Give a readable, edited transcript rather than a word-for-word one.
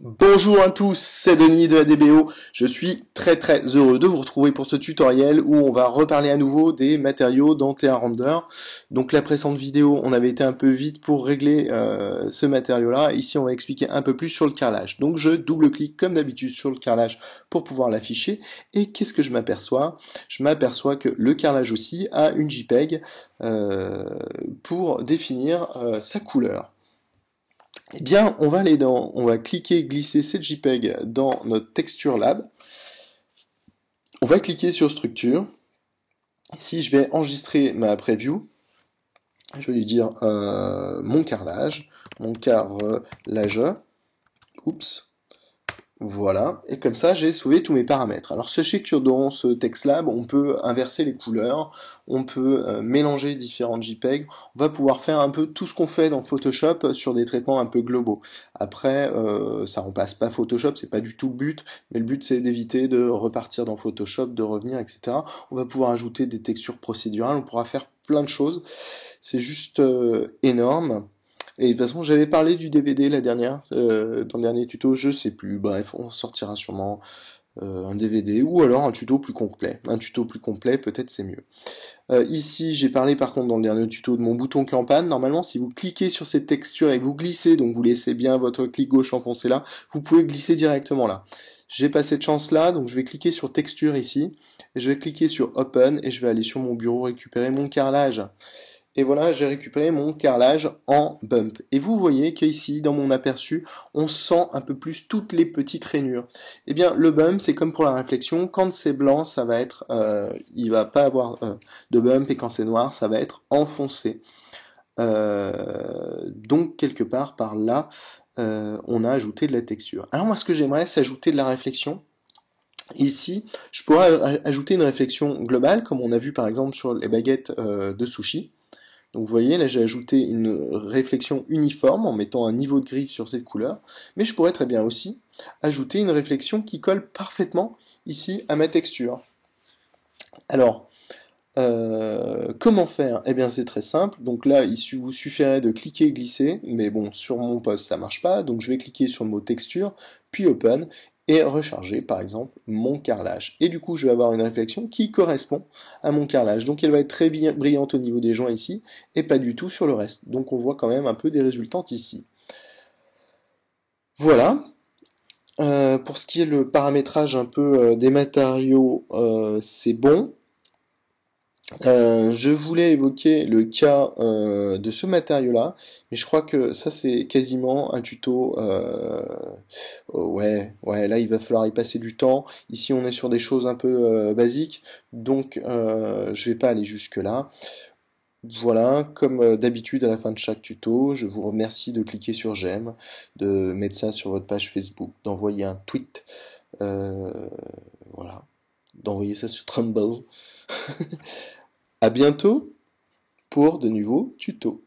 Bonjour à tous, c'est Denis de ADBO. Je suis très heureux de vous retrouver pour ce tutoriel où on va reparler à nouveau des matériaux dans TA Render. Donc la précédente vidéo, on avait été un peu vite pour régler ce matériau-là. Ici, on va expliquer un peu plus sur le carrelage. Donc je double-clique comme d'habitude sur le carrelage pour pouvoir l'afficher. Et qu'est-ce que je m'aperçois? Je m'aperçois que le carrelage aussi a une JPEG pour définir sa couleur. Eh bien, on va cliquer, glisser cette JPEG dans notre Texture Lab. On va cliquer sur Structure. Ici, je vais enregistrer ma preview. Je vais lui dire mon carrelage. Oups. Voilà, et comme ça j'ai sauvé tous mes paramètres. Alors sachez que dans ce TextLab, on peut inverser les couleurs, on peut mélanger différentes JPEG, on va pouvoir faire un peu tout ce qu'on fait dans Photoshop sur des traitements un peu globaux. Après, ça remplace pas Photoshop, c'est pas du tout le but, mais le but c'est d'éviter de repartir dans Photoshop, de revenir, etc. On va pouvoir ajouter des textures procédurales, on pourra faire plein de choses. C'est juste énorme. Et de toute façon, j'avais parlé du DVD dans le dernier tuto, je sais plus. Bref, on sortira sûrement un DVD ou alors un tuto plus complet. Un tuto plus complet, peut-être c'est mieux. Ici, j'ai parlé par contre dans le dernier tuto de mon bouton qui est en panne. Normalement, si vous cliquez sur cette texture et que vous glissez, donc vous laissez bien votre clic gauche enfoncé là, vous pouvez glisser directement là. J'ai pas cette chance là, donc je vais cliquer sur texture ici, et je vais cliquer sur Open, et je vais aller sur mon bureau récupérer mon carrelage. Et voilà, j'ai récupéré mon carrelage en bump. Et vous voyez qu'ici, dans mon aperçu, on sent un peu plus toutes les petites rainures. Eh bien, le bump, c'est comme pour la réflexion. Quand c'est blanc, ça va être, il va pas avoir de bump, et quand c'est noir, ça va être enfoncé. Donc, quelque part par là, on a ajouté de la texture. Alors moi, ce que j'aimerais, c'est ajouter de la réflexion. Ici, je pourrais ajouter une réflexion globale, comme on a vu par exemple sur les baguettes de sushi. Donc vous voyez, là j'ai ajouté une réflexion uniforme en mettant un niveau de gris sur cette couleur, mais je pourrais très bien aussi ajouter une réflexion qui colle parfaitement ici à ma texture. Alors, comment faire? Eh bien c'est très simple, donc là il vous suffirait de cliquer et glisser, mais bon sur mon poste ça marche pas, donc je vais cliquer sur le mot texture, puis open, et recharger par exemple mon carrelage. Et du coup je vais avoir une réflexion qui correspond à mon carrelage, donc elle va être très brillante au niveau des joints ici, et pas du tout sur le reste, donc on voit quand même un peu des résultantes ici. Voilà. Pour ce qui est le paramétrage un peu des matériaux, c'est bon. Je voulais évoquer le cas de ce matériau-là, mais je crois que ça c'est quasiment un tuto. Ouais, là il va falloir y passer du temps. Ici on est sur des choses un peu basiques, donc je vais pas aller jusque-là. Voilà, comme d'habitude à la fin de chaque tuto, je vous remercie de cliquer sur j'aime, de mettre ça sur votre page Facebook, d'envoyer un tweet, euh, voilà, d'envoyer ça sur Trumble. À bientôt pour de nouveaux tutos.